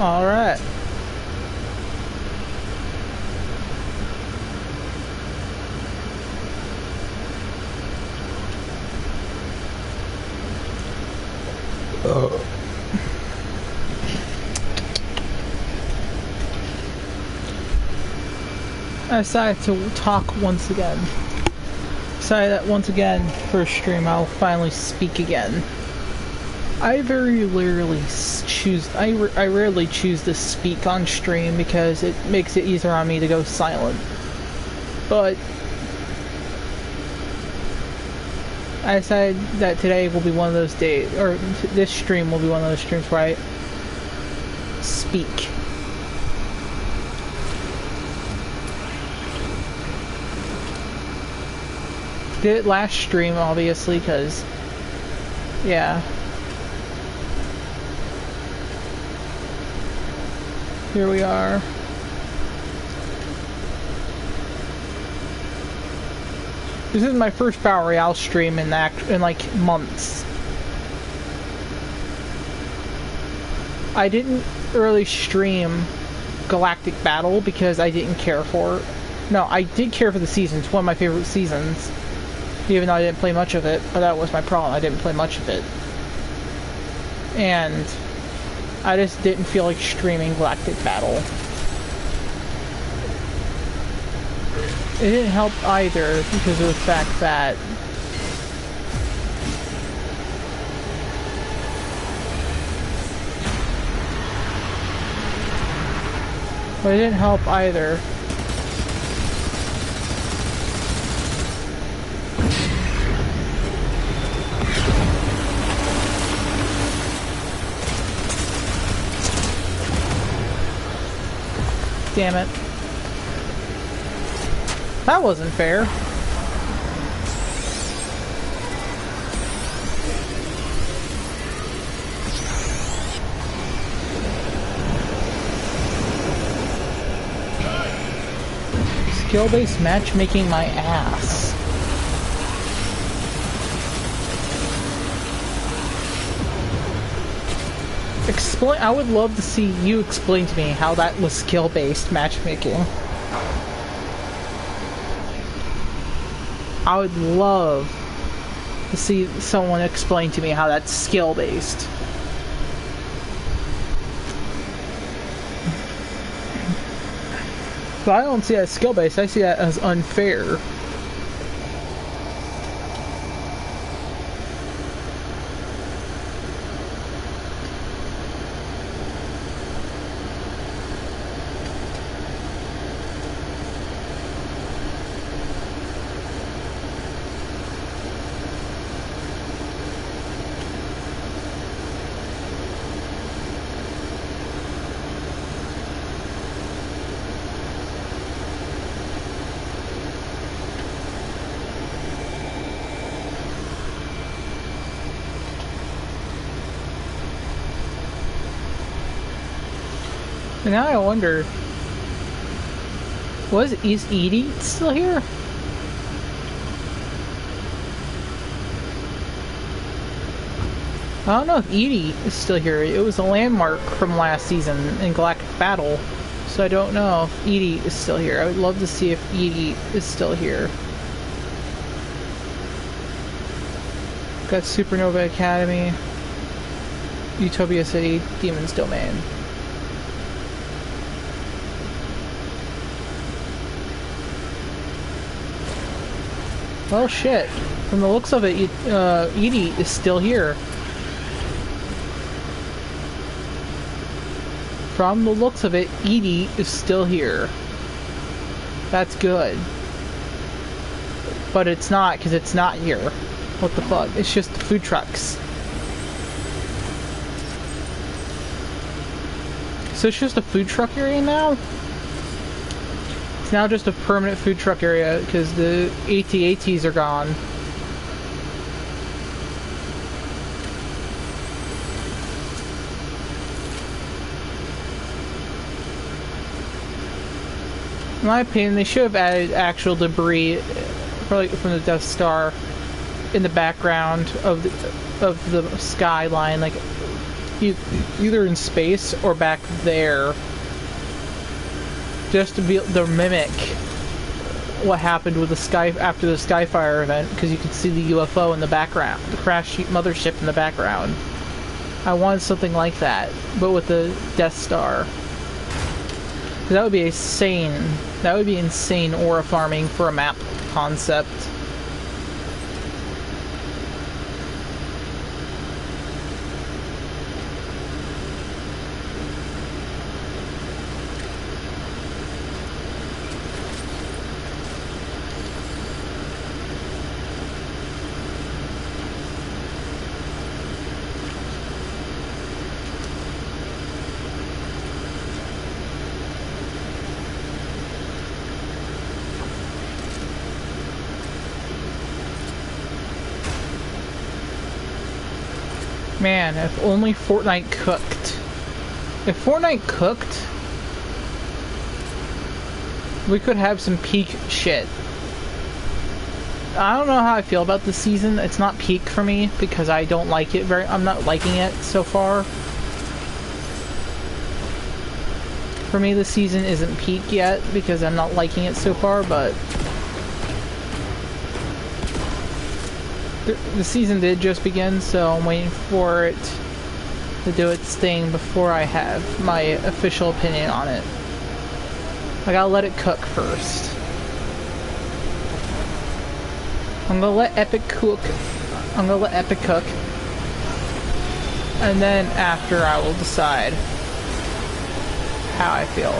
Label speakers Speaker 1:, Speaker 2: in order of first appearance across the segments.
Speaker 1: All right. I decided to talk once again. Decided that once again, for a stream, I'll finally speak again. I very rarely choose. I rarely choose to speak on stream because it makes it easier on me to go silent. But I decided that today will be one of those days, or this stream will be one of those streams where I speak. Did it last stream, obviously, because, yeah. Here we are. This is my first Battle Royale stream in like months. I didn't really stream Galactic Battle because I didn't care for it. No, I did care for the season. It's one of my favorite seasons. Even though I didn't play much of it, but that was my problem. I didn't play much of it. And I just didn't feel like streaming Galactic Battle. It didn't help either because of the fact that it didn't help either. Damn it. That wasn't fair. Skill-based matchmaking my ass. I would love to see you explain to me how that was skill-based matchmaking. I would love to see someone explain to me how that's skill-based. But I don't see that as skill-based, I see that as unfair. And now I wonder, is Edie still here? I don't know if Edie is still here. It was a landmark from last season in Galactic Battle, so I don't know if Edie is still here. I would love to see if Edie is still here. Got Supernova Academy, Utopia City, Demon's Domain. Well, shit. From the looks of it, Edie is still here. From the looks of it, Edie is still here. That's good. But it's not, because it's not here. What the fuck? It's just the food trucks. So it's just a food truck area now? It's now just a permanent food truck area because the AT-ATs are gone. In my opinion, they should have added actual debris, probably from the Death Star, in the background of the skyline, like either in space or back there, just to be to mimic what happened with the sky after the Skyfire event, because you could see the UFO in the background, the crashed mothership in the background. I wanted something like that, but with the Death Star. That would be insane. That would be insane aura farming for a map concept. Man, if only Fortnite cooked. If Fortnite cooked, we could have some peak shit. I don't know how I feel about this season. It's not peak for me because I don't like it I'm not liking it so far. For me, the season isn't peak yet because I'm not liking it so far, but the season did just begin, so I'm waiting for it to do its thing before I have my official opinion on it. I gotta let it cook first. I'm gonna let Epic cook. I'm gonna let Epic cook. And then after I will decide how I feel.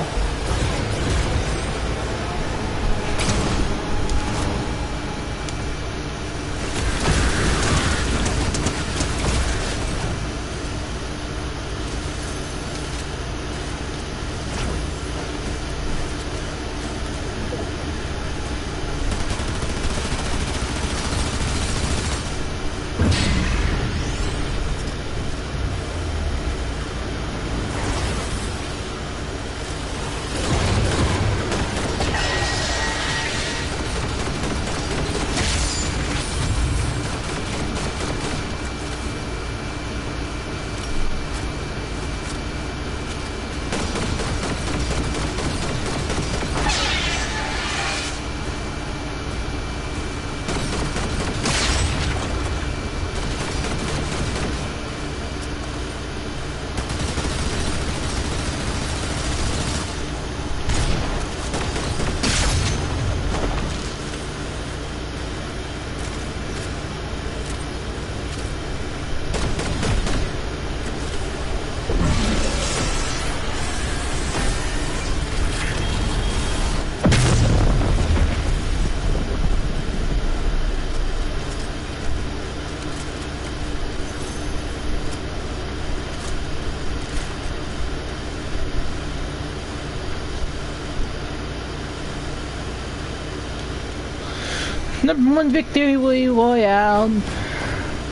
Speaker 1: Number one victory royale.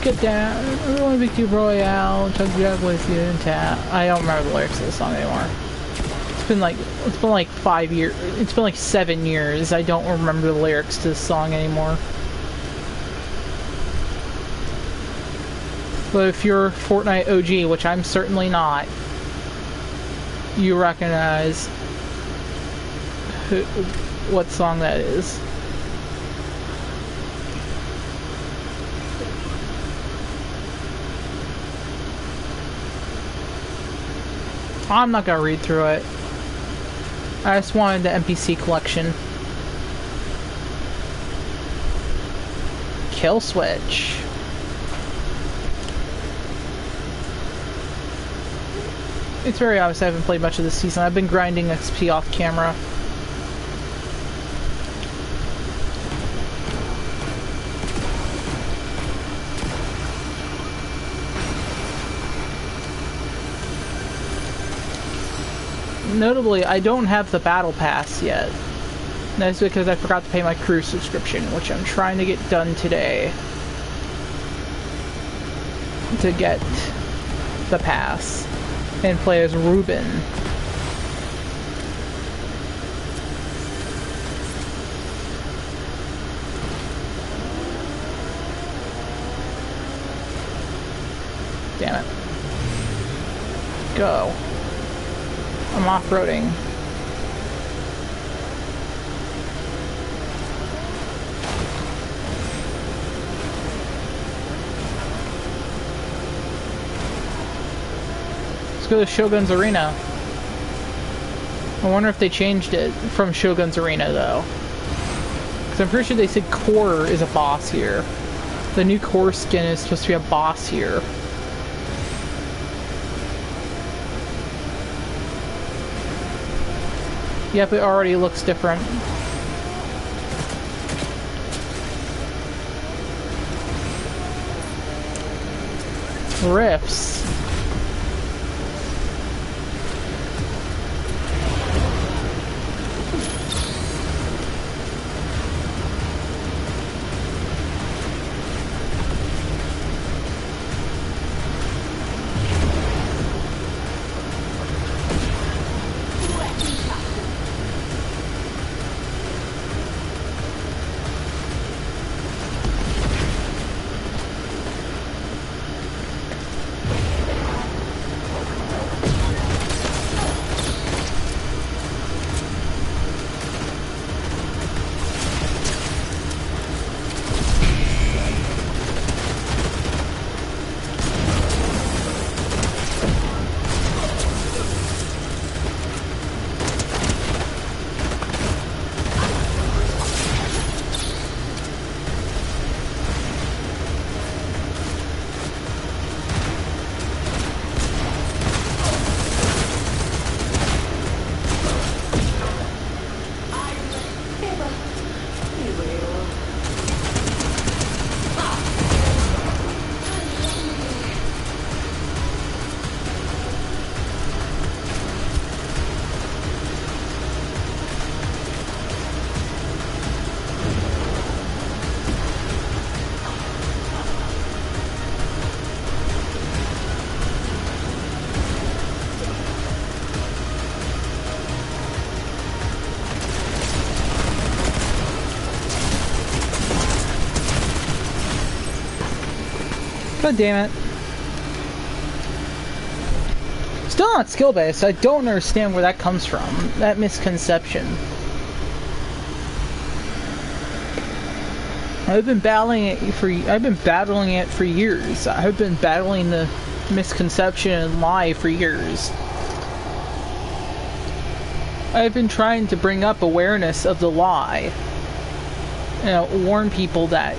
Speaker 1: Get down. Number one victory royale. Tug jug with you in town. I don't remember the lyrics of the song anymore. It's been like 5 years. It's been like 7 years. I don't remember the lyrics to this song anymore. But if you're Fortnite OG, which I'm certainly not, you recognize what song that is. I'm not gonna read through it. I just wanted the NPC collection. Kill switch. It's very obvious I haven't played much of this season. I've been grinding XP off camera. Notably, I don't have the battle pass yet. That's because I forgot to pay my crew subscription, which I'm trying to get done today. To get the pass and play as Ruben. Damn it. go. I'm off-roading. Let's go to Shogun's Arena. I wonder if they changed it from Shogun's Arena, though. Because I'm pretty sure they said Core is a boss here. The new Core skin is supposed to be a boss here. Yep, it already looks different. Rifts. God damn it. Still not skill based. I don't understand where that comes from. That misconception. I've been battling it for years. I've been battling the misconception and lie for years. I've been trying to bring up awareness of the lie. Warn people that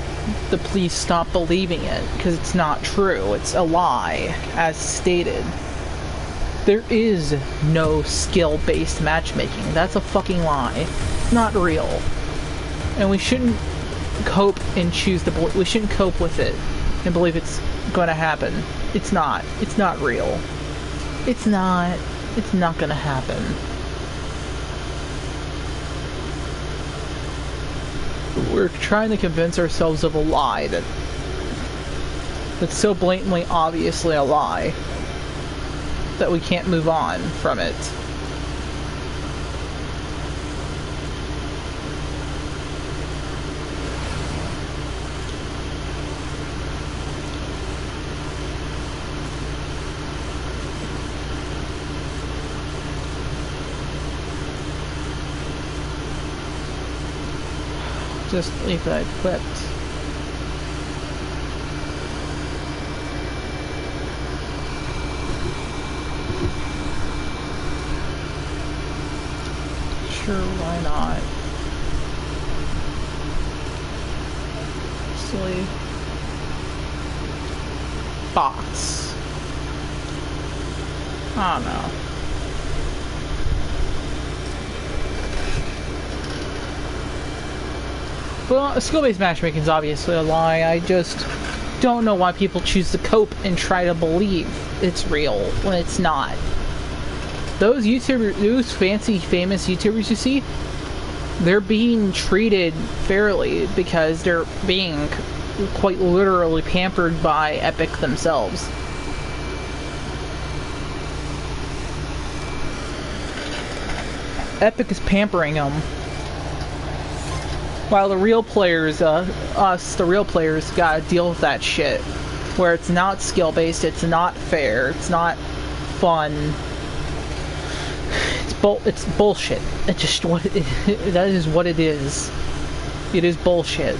Speaker 1: the police stop believing it, because it's not true. It's a lie, as stated. There is no skill-based matchmaking. That's a fucking lie. It's not real. And we shouldn't cope and we shouldn't cope with it and believe it's going to happen. It's not. It's not real. It's not going to happen. We're trying to convince ourselves of a lie that's so blatantly obviously a lie that we can't move on from it. Just leave that equipped. Sure, why not? Silly bots. I don't know. Well, skill-based matchmaking is obviously a lie. I just don't know why people choose to cope and try to believe it's real when it's not. Those fancy, famous YouTubers you see, they're being treated fairly because they're being quite literally pampered by Epic themselves. Epic is pampering them. While the real players, the real players, gotta deal with that shit. Where it's not skill-based, it's not fair, it's not fun. It's bullshit. It's just what that is what it is. It is bullshit.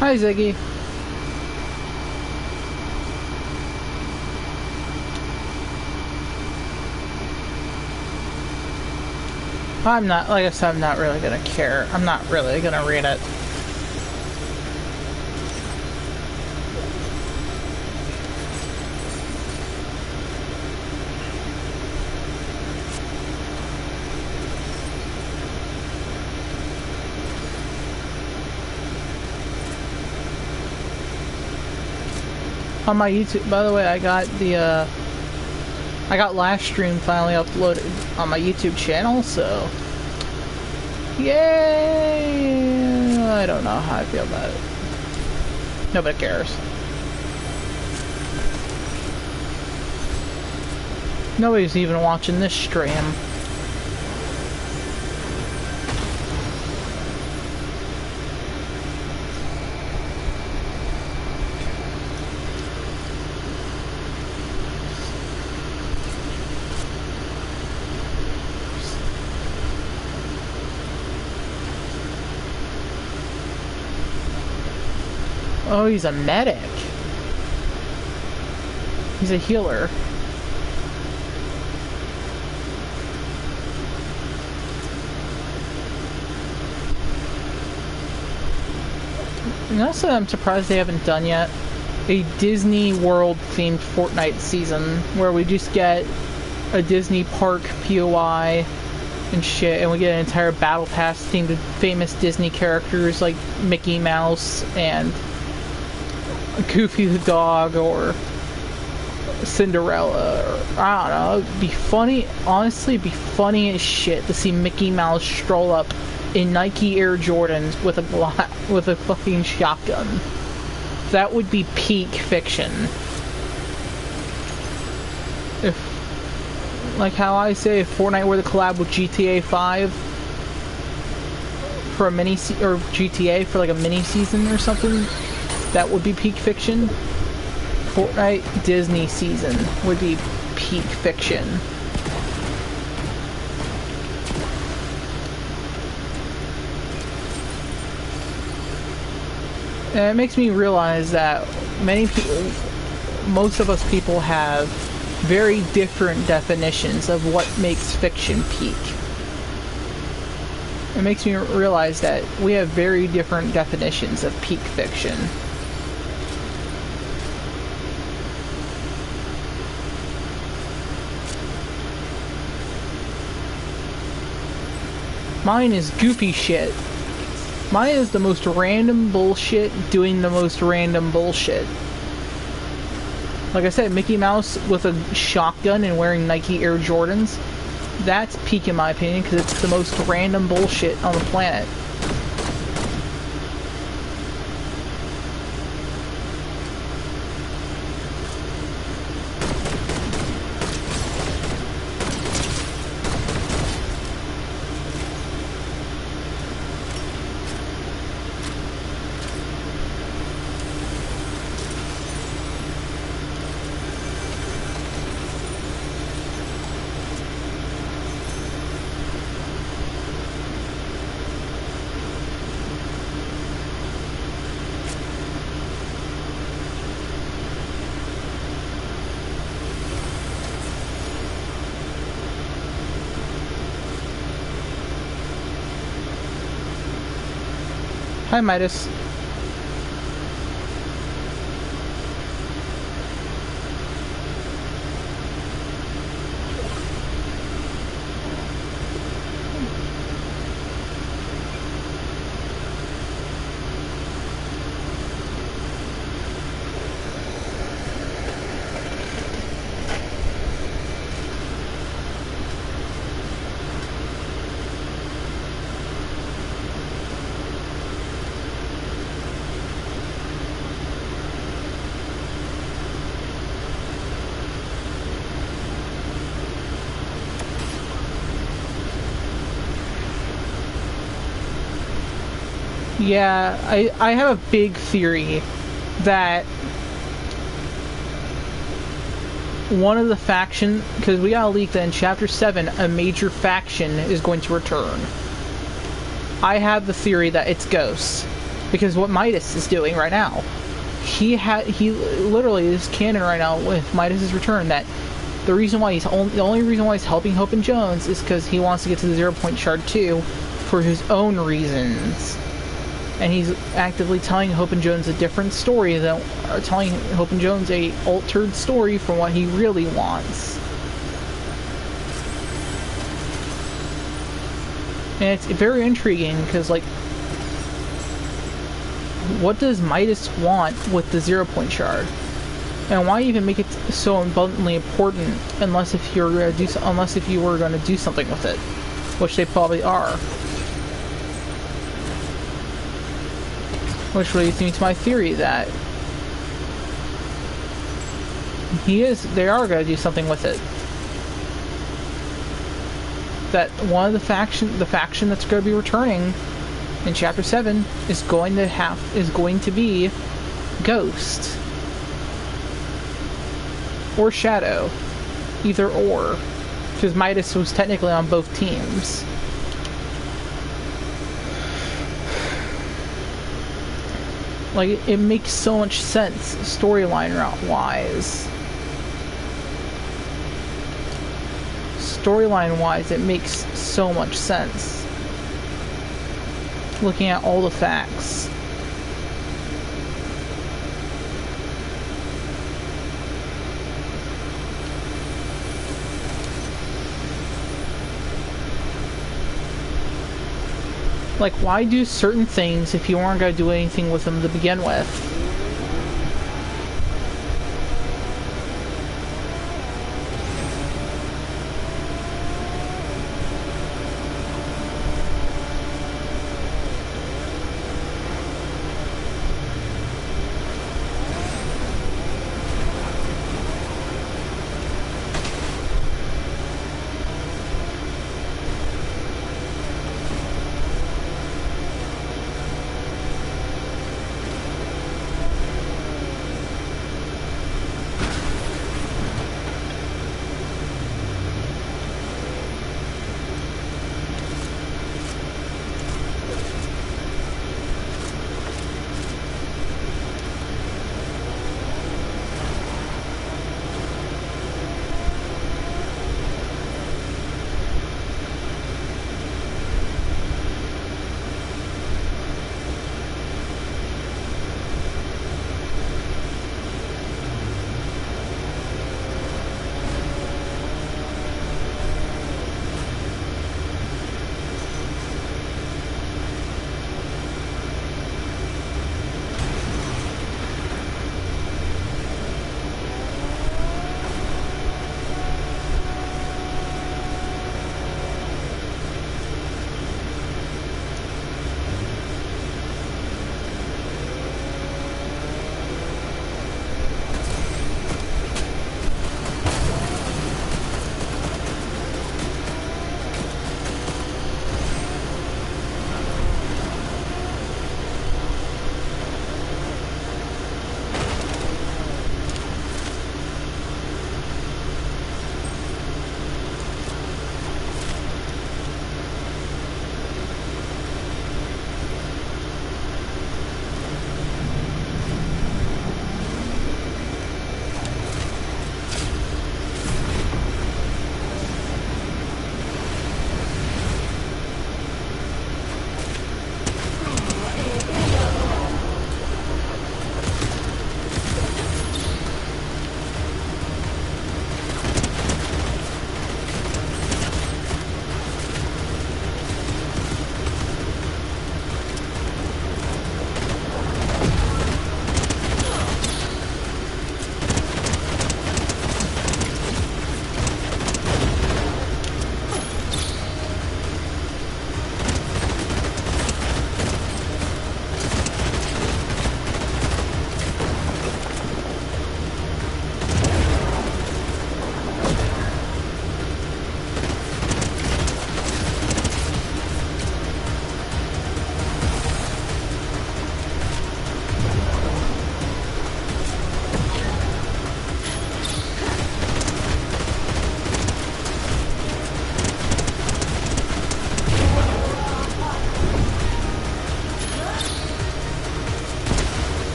Speaker 1: Hi, Ziggy. I'm not, like I said, I'm not really gonna care. I'm not really gonna read it. On my YouTube, by the way, I got last stream finally uploaded on my YouTube channel, so yay! I don't know how I feel about it. Nobody cares. Nobody's even watching this stream. Oh, he's a medic. He's a healer. And also, I'm surprised they haven't done yet a Disney World themed Fortnite season where we just get a Disney park POI and shit, and we get an entire battle pass themed to famous Disney characters like Mickey Mouse and Goofy the dog or Cinderella, or I don't know. It'd be funny, honestly, it'd be funny as shit to see Mickey Mouse stroll up in Nike Air Jordans with a fucking shotgun. That would be peak fiction. If, like how I say, if Fortnite were to collab with GTA 5 for a mini or GTA for like a mini season or something, that would be peak fiction. Fortnite Disney season would be peak fiction. And it makes me realize that many people, most of us people have very different definitions of what makes fiction peak. It makes me realize that we have very different definitions of peak fiction. Mine is goofy shit. Mine is the most random bullshit doing the most random bullshit. Like I said, Mickey Mouse with a shotgun and wearing Nike Air Jordans. That's peak in my opinion because it's the most random bullshit on the planet. Hi, Midas. Yeah, I have a big theory that one of the faction, because we got a leak that in Chapter 7 a major faction is going to return. I have the theory that it's Ghosts, because what Midas is doing right now, he literally is canon right now with Midas's return that the only reason why he's helping Hope and Jones is because he wants to get to the 0 Point Shard 2 for his own reasons. And he's actively telling Hope and Jones a different story, telling Hope and Jones a altered story from what he really wants. And it's very intriguing because, like, what does Midas want with the 0 Point Shard? And why even make it so abundantly important unless if you were going to do something with it, which they probably are. Which leads me to my theory that they are going to do something with it. That one of the faction that's going to be returning in Chapter 7 is going to be Ghost or Shadow, either or, because Midas was technically on both teams. Like, it makes so much sense storyline-wise. Storyline-wise, it makes so much sense. Looking at all the facts. Like, why do certain things if you aren't going to do anything with them to begin with?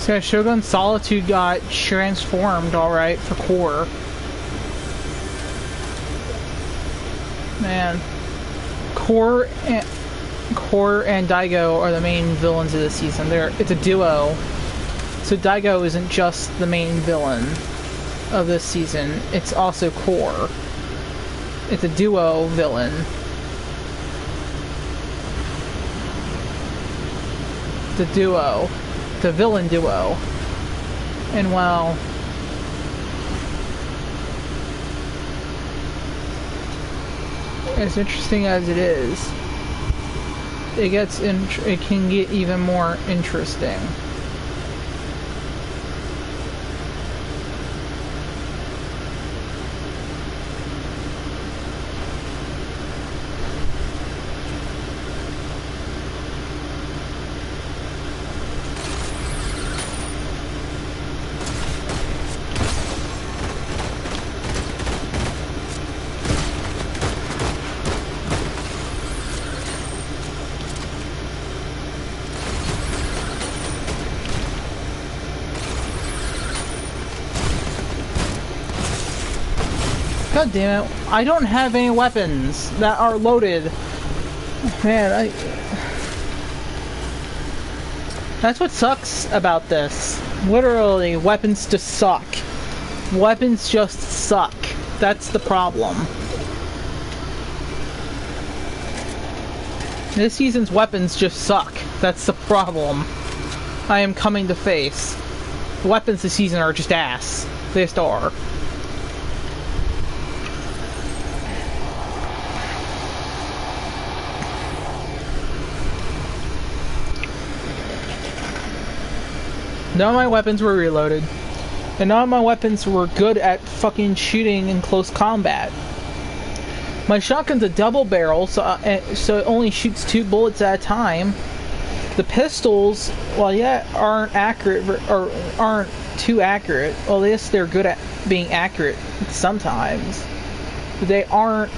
Speaker 1: So Shogun Solitude got transformed, alright, for core. Man. Core and Daigo are the main villains of this season. It's a duo. So Daigo isn't just the main villain of this season, it's also Core. It's a duo villain. The duo. The villain duo. And well, as interesting as it is, it can get even more interesting. God damn it. I don't have any weapons that are loaded. Man, that's what sucks about this. Literally, weapons just suck. Weapons just suck. That's the problem. This season's weapons just suck. That's the problem I am coming to face. The weapons this season are just ass. They just are. None of my weapons were reloaded. And none of my weapons were good at fucking shooting in close combat. My shotgun's a double barrel, so it only shoots 2 bullets at a time. The pistols, well, yeah, aren't accurate, or aren't too accurate. Well, yes, they're good at being accurate sometimes. But they aren't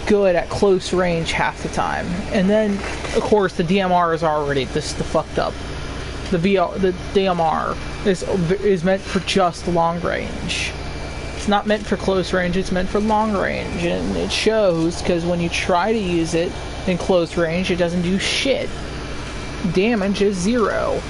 Speaker 1: good at close range half the time. And then, of course, the DMR is already the fucked up. The DMR is meant for just long range. It's not meant for close range, it's meant for long range. And it shows, because when you try to use it in close range, it doesn't do shit. Damage is 0.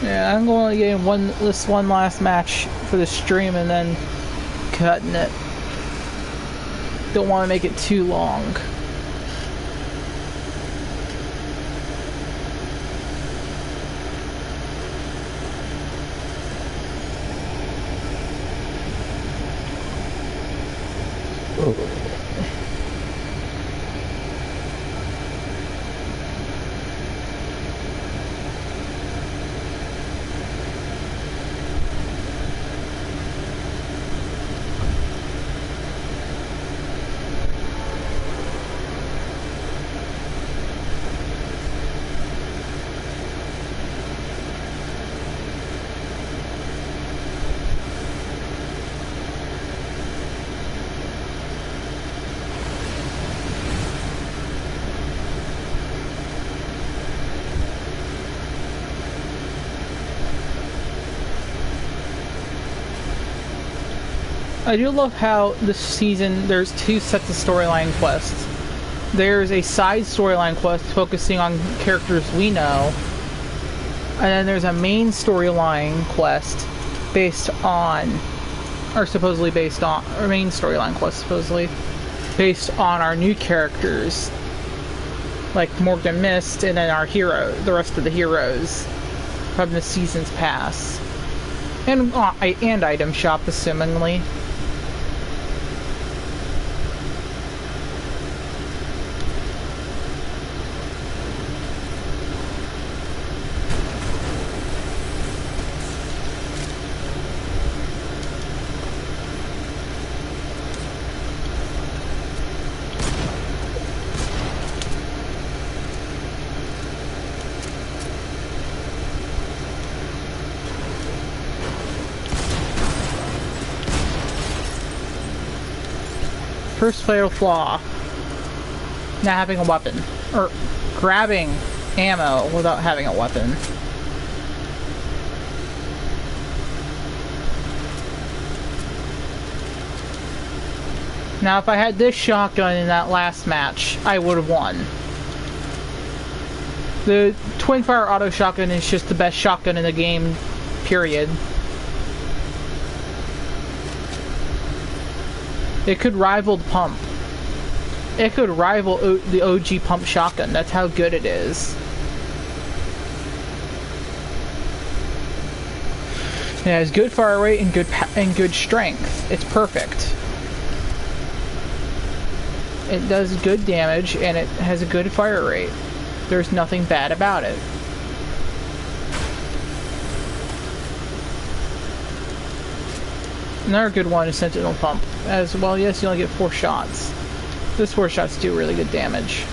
Speaker 1: Yeah, I'm going to get this one last match for the stream and then cutting it. Don't want to make it too long. I do love how this season there's 2 sets of storyline quests. There's a side storyline quest focusing on characters we know, and then there's a main storyline quest based on, or supposedly based on, or main storyline quest supposedly based on our new characters, like Morgan Mist, and then our hero, the rest of the heroes from the season's past, and item shop, assumingly. First fatal flaw. not having a weapon. Or grabbing ammo without having a weapon. Now, if I had this shotgun in that last match, I would have won. The twin fire auto shotgun is just the best shotgun in the game, period. It could rival the pump. It could rival the OG pump shotgun. That's how good it is. It has good fire rate and good strength. It's perfect. It does good damage and it has a good fire rate. There's nothing bad about it. Another good one is Sentinel Pump. As well, yes, you only get 4 shots. Those 4 shots do really good damage.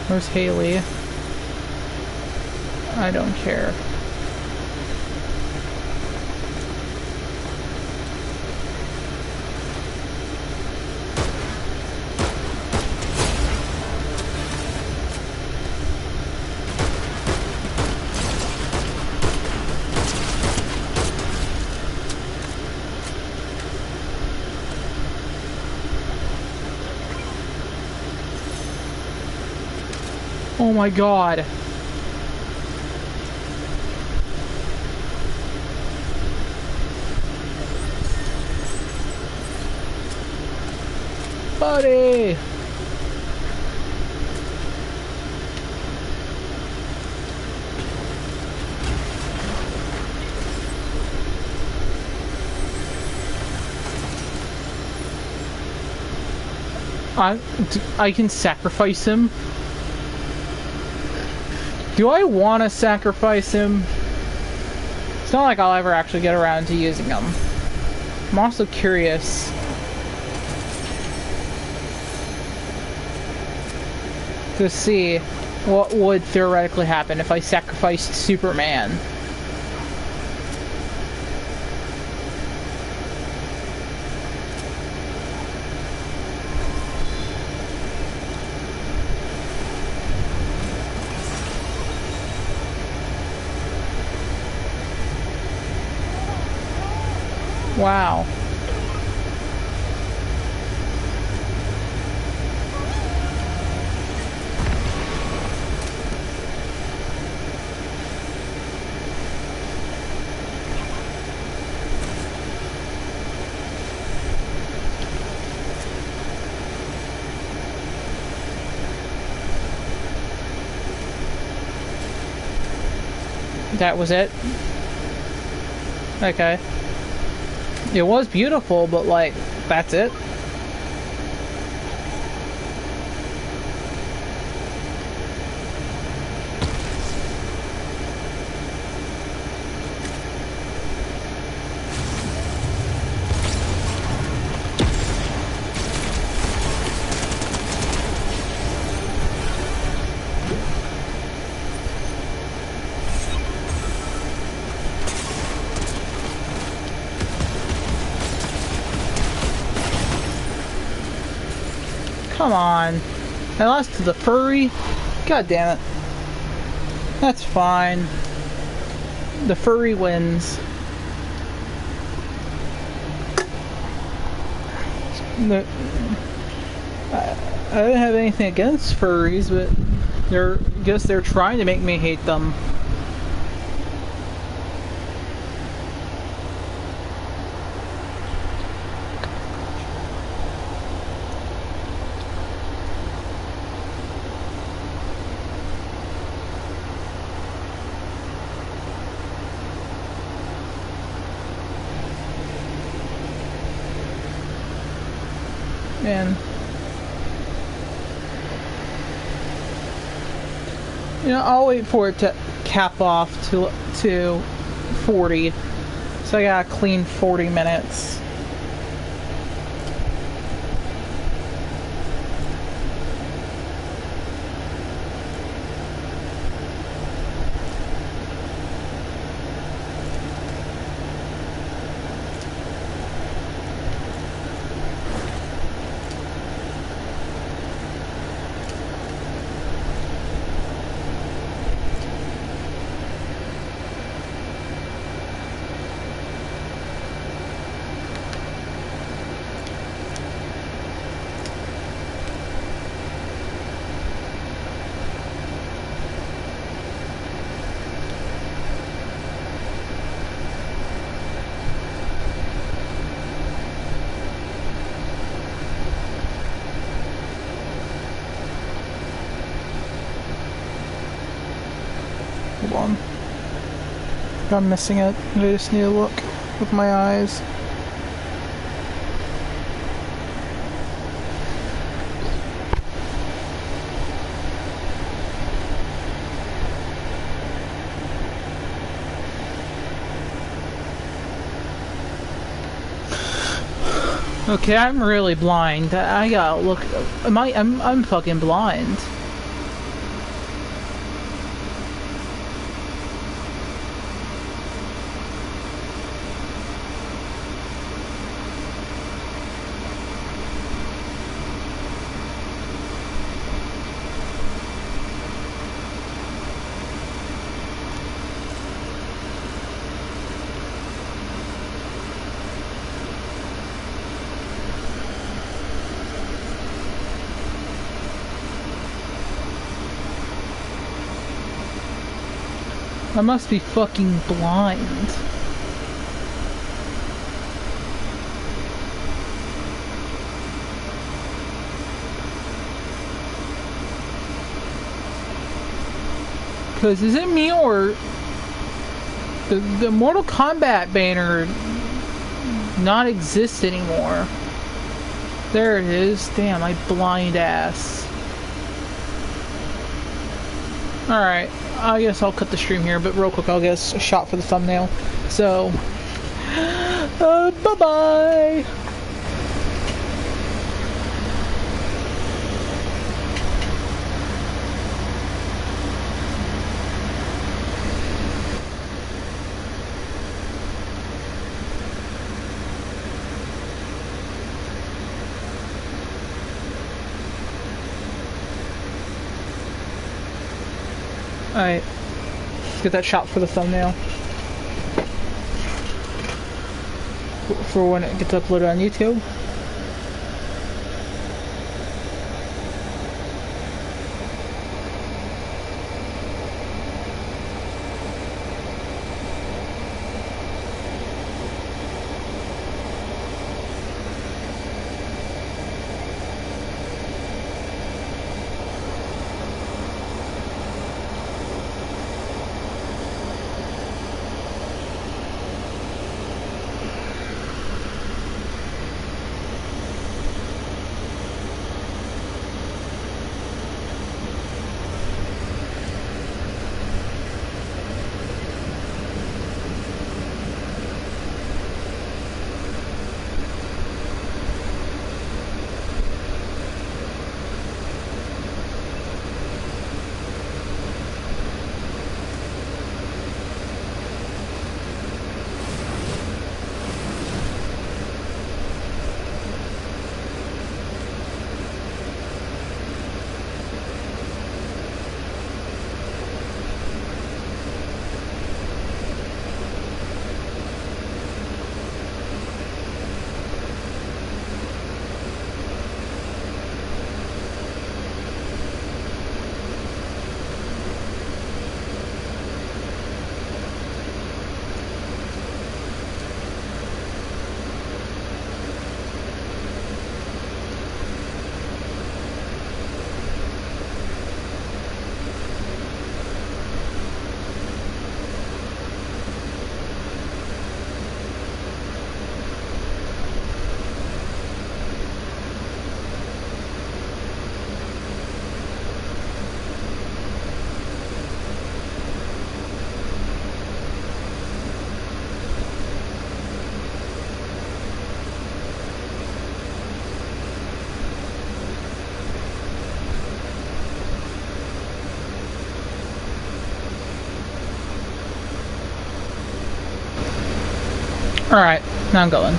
Speaker 1: Where's Haley? I don't care. Oh my god. Buddy! I can sacrifice him. Do I want to sacrifice him? It's not like I'll ever actually get around to using him. I'm also curious. To see what would theoretically happen if I sacrificed Superman. Wow. That was it? Okay. It was beautiful, but like, that's it? Come on. I lost to the furry? God damn it. That's fine. The furry wins. I don't have anything against furries, but I guess they're trying to make me hate them. And you know, I'll wait for it to cap off to 40. So I got a clean 40 minutes. Hold on. I'm missing it. I just need to look with my eyes. Okay, I'm really blind. I gotta look. I'm fucking blind. I must be fucking blind. Cause is it me or the Mortal Kombat banner not exist anymore? There it is. Damn, my blind ass. Alright, I guess I'll cut the stream here, but real quick I'll get a shot for the thumbnail. So, bye-bye! Alright, let's get that shot for the thumbnail. For when it gets uploaded on YouTube. Alright, now I'm going.